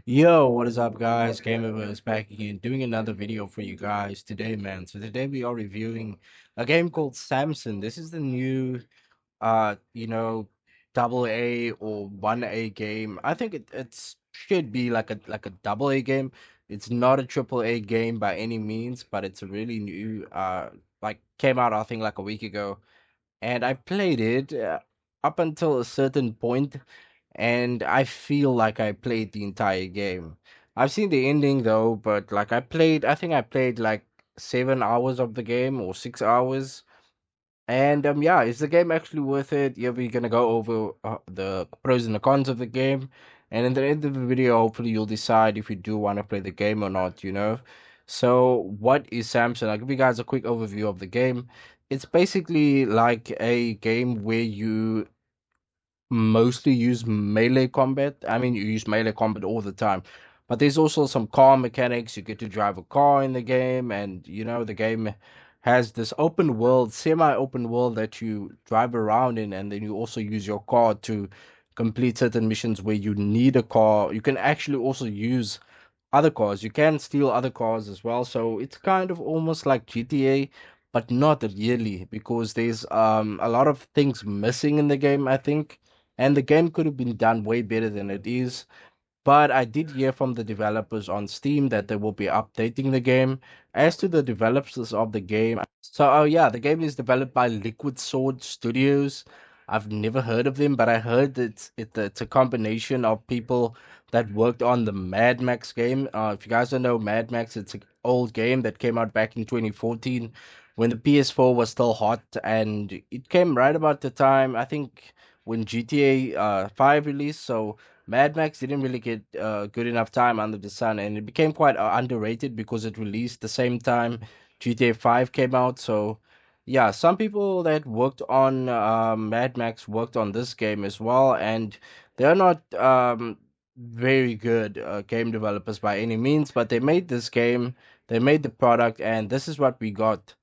Yo, what is up, guys? Gamer is back again, doing another video for you guys today, man. So today we are reviewing a game called Samson. This is the new, uh, you know, double A or 1A game. I think it's should be like a double A game. It's not a triple A game by any means, but it's a really new, like came out I think like a week ago, and I played it up until a certain point and I feel like I played the entire game. I've seen the ending though, but like I think I played like 7 hours of the game or 6 hours. And yeah, is the game actually worth it? Yeah, we're gonna go over the pros and the cons of the game, and in the end of the video, hopefully you'll decide if you do want to play the game or not. So, what is Samson? I'll give you guys a quick overview of the game. It's basically like a game where you mostly use melee combat. I mean, you use melee combat all the time, but there's also some car mechanics. You get to drive a car in the game, and the game has this open world, semi-open world that you drive around in, and then you also use your car to complete certain missions where you need a car. You can actually also use other cars. You can steal other cars as well. So it's kind of almost like GTA, but not really because there's a lot of things missing in the game, I think. And the game could have been done way better than it is. But I did hear from the developers on Steam that they will be updating the game. As to the developers of the game, so oh yeah, the game is developed by Liquid Sword Studios. I've never heard of them, but I heard it's a combination of people that worked on the Mad Max game. If you guys don't know Mad Max, it's an old game that came out back in 2014 when the PS4 was still hot, and it came right about the time I think when GTA 5 released. So Mad Max didn't really get good enough time under the sun, and it became quite underrated because it released the same time GTA 5 came out. So, yeah, some people that worked on Mad Max worked on this game as well, and they're not very good game developers by any means, but they made this game, they made the product, and this is what we got.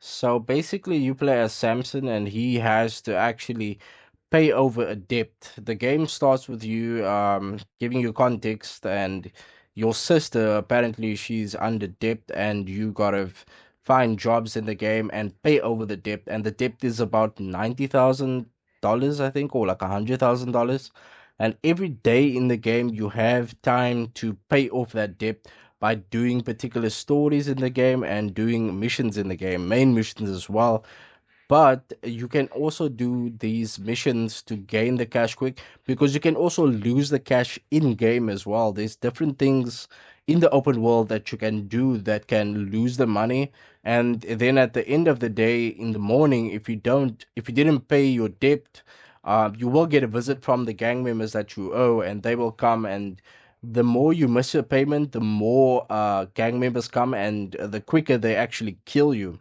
So basically, you play as Samson, and he has to actually pay over a debt. The game starts with you giving you context, and your sister apparently she's under debt, and you gotta find jobs in the game and pay over the debt. And the debt is about $90,000, I think, or like $100,000. And every day in the game, you have time to pay off that debt by doing particular stories in the game and doing missions in the game, main missions as well. But you can also do these missions to gain the cash quick because you can also lose the cash in game as well. There's different things in the open world that you can do that can lose the money. And then at the end of the day, in the morning, if you didn't pay your debt, you will get a visit from the gang members that you owe, and they will come. And the more you miss your payment, the more gang members come, and the quicker they actually kill you.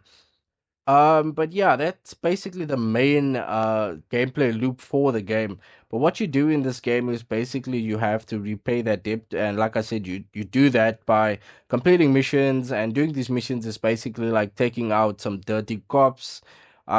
But yeah, that's basically the main gameplay loop for the game. But what you do in this game is basically you have to repay that debt, and like I said, you do that by completing missions, and doing these missions is basically like taking out some dirty cops,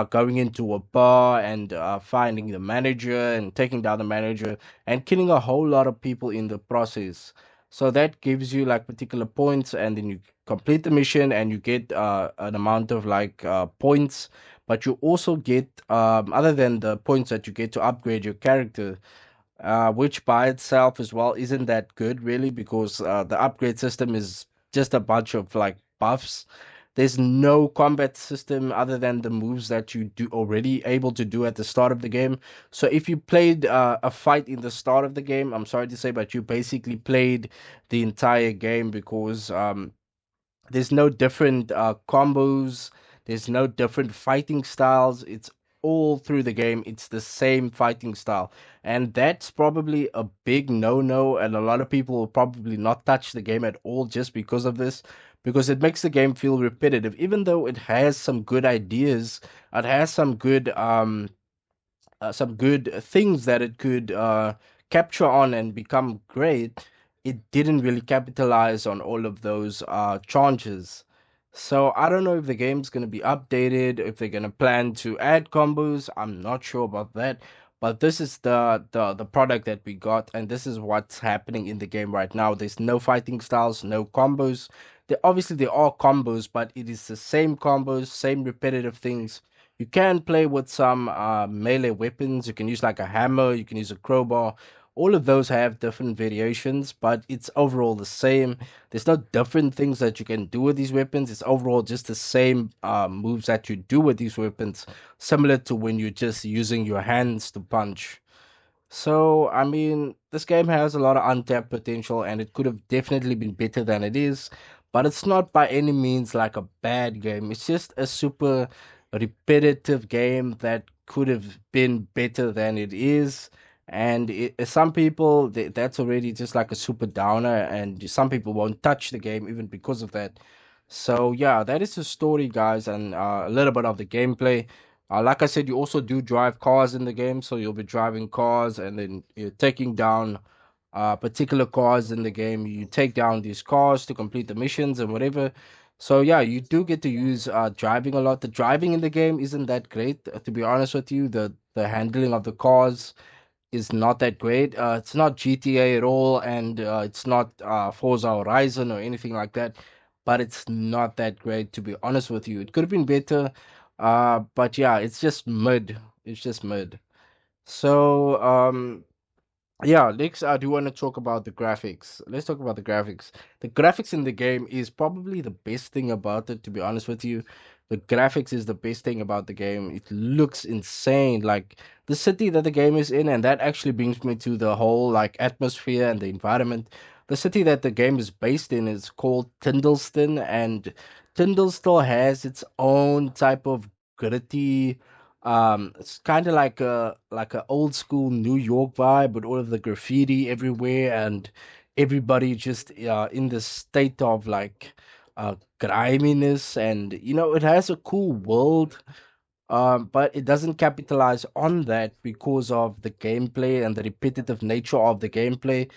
going into a bar and finding the manager and taking down the manager and killing a whole lot of people in the process. So that gives you like particular points, and then you complete the mission and you get an amount of like points. But you also get other than the points that you get to upgrade your character, which by itself as well isn't that good really because the upgrade system is just a bunch of like buffs. There's no combat system other than the moves that you do already able to do at the start of the game. So if you played a fight in the start of the game, I'm sorry to say, but you basically played the entire game because there's no different combos. There's no different fighting styles. It's all through the game. It's the same fighting style. And that's probably a big no-no. And a lot of people will probably not touch the game at all just because of this. Because it makes the game feel repetitive. Even though it has some good ideas, it has some good things that it could capture on and become great, it didn't really capitalize on all of those chances. So I don't know if the game's going to be updated, if they're going to plan to add combos. I'm not sure about that. but this is the product that we got, and this is what's happening in the game right now. There's no fighting styles, no combos. There are combos, but it is the same combos, same repetitive things. You can play with some melee weapons. You can use like a hammer, you can use a crowbar. All of those have different variations, but it's overall the same. There's no different things that you can do with these weapons. It's overall just the same moves that you do with these weapons, similar to when you're just using your hands to punch. So, I mean, this game has a lot of untapped potential and it could have definitely been better than it is, but it's not by any means like a bad game. It's just a super repetitive game that could have been better than it is. And some people, that's already just like a super downer, and some people won't touch the game even because of that. So, yeah, that is the story, guys, and a little bit of the gameplay. Like I said, you also do drive cars in the game, so you'll be driving cars and then you're taking down particular cars in the game. You take down these cars to complete the missions and whatever. So yeah, you do get to use driving a lot. The driving in the game isn't that great, to be honest with you. The handling of the cars is not that great. It's not GTA at all, and it's not Forza Horizon or anything like that. But it's not that great, to be honest with you. It could have been better, but yeah, it's just mid. It's just mid. So yeah, next I do want to talk about the graphics. Let's talk about the graphics. The graphics in the game is probably the best thing about it, to be honest with you. The graphics is the best thing about the game. It looks insane. Like the city that the game is in, and that actually brings me to the whole like atmosphere and the environment. The city that the game is based in is called Tyndallston, and Tyndall has its own type of gritty, it's kind of like a old school New York vibe with all of the graffiti everywhere and everybody just in this state of like griminess, and it has a cool world, but it doesn't capitalize on that because of the gameplay and the repetitive nature of the gameplay.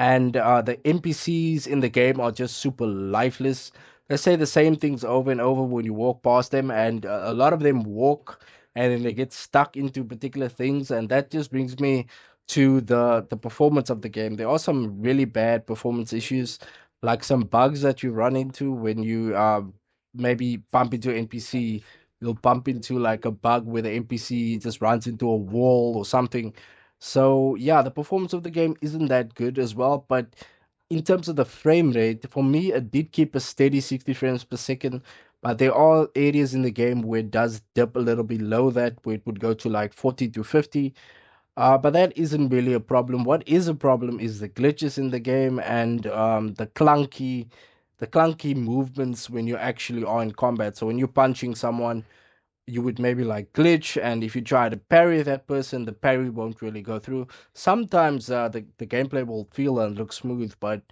And the NPCs in the game are just super lifeless. They say the same things over and over when you walk past them, and a lot of them walk and then they get stuck into particular things, and that just brings me to the performance of the game. There are some really bad performance issues, like some bugs that you run into when you maybe bump into an NPC. You'll bump into like a bug where the NPC just runs into a wall or something. So yeah, the performance of the game isn't that good as well, but in terms of the frame rate, for me, it did keep a steady 60 frames per second. But there are areas in the game where it does dip a little below that, where it would go to like 40 to 50. But that isn't really a problem. What is a problem is the glitches in the game and the clunky movements when you actually are in combat. So when you're punching someone, you would maybe like glitch, and if you try to parry that person, the parry won't really go through. Sometimes the gameplay will feel and look smooth, but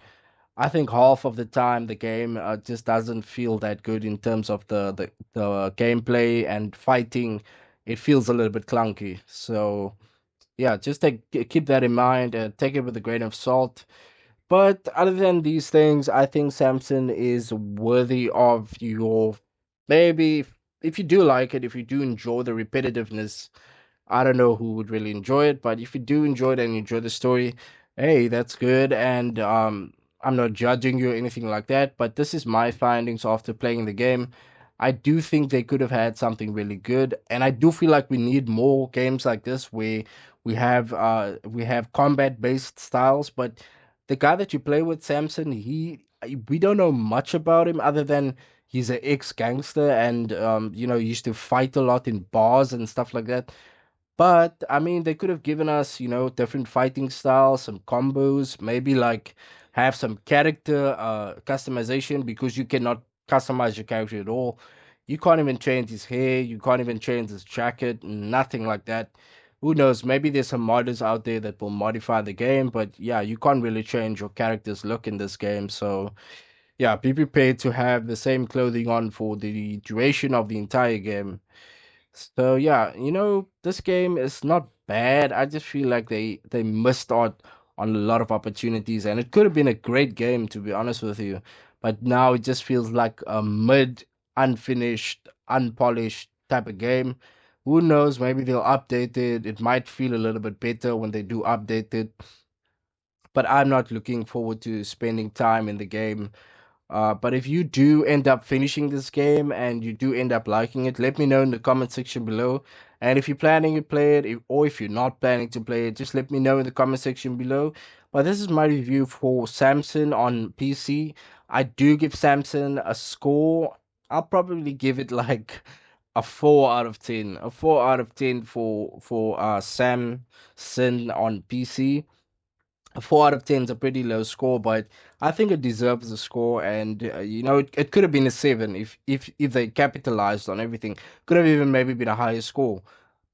I think half of the time the game just doesn't feel that good in terms of the gameplay and fighting. It feels a little bit clunky. So yeah, just keep that in mind and take it with a grain of salt. But other than these things, I think Samson is worthy of your, maybe if you do like it, if you do enjoy the repetitiveness. I don't know who would really enjoy it, but if you do enjoy it and you enjoy the story, hey, that's good. And I'm not judging you or anything like that, but this is my findings after playing the game. I do think they could have had something really good, and I do feel like we need more games like this where we have combat based styles. But the guy that you play with, Samson, we don't know much about him other than he's an ex gangster, and he used to fight a lot in bars and stuff like that. But I mean, they could have given us, different fighting styles, some combos, maybe like have some character customization, because you cannot customize your character at all. You can't even change his hair, you can't even change his jacket, nothing like that. Who knows? Maybe there's some modders out there that will modify the game, but yeah, you can't really change your character's look in this game. So yeah, be prepared to have the same clothing on for the duration of the entire game. So yeah, this game is not bad. I just feel like they missed out on a lot of opportunities, and it could have been a great game, to be honest with you. But now it just feels like a mid, unfinished, unpolished type of game Who knows? Maybe they'll update it. It might feel a little bit better when they do update it. But I'm not looking forward to spending time in the game. But if you do end up finishing this game and you do end up liking it, let me know in the comment section below. And if you're planning to play it, or if you're not planning to play it, just let me know in the comment section below. But this is my review for Samson on PC. I do give Samson a score. I'll probably give it like a 4 out of 10. A 4 out of 10 for Samson on PC. A 4 out of 10 is a pretty low score, but I think it deserves a score. And it could have been a 7 if they capitalized on everything. Could have even maybe been a higher score.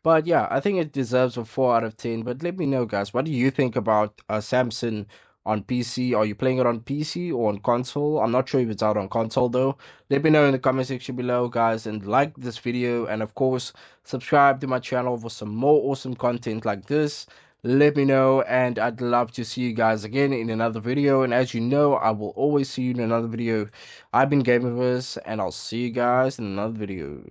But yeah, I think it deserves a 4 out of 10. But let me know, guys, what do you think about Samson on PC? Are you playing it on PC or on console? I'm not sure if it's out on console though. Let me know in the comment section below, guys, and like this video. And of course, subscribe to my channel for some more awesome content like this. Let me know, and I'd love to see you guys again in another video. And as you know, I will always see you in another video. I've been Gamerverse, and I'll see you guys in another video.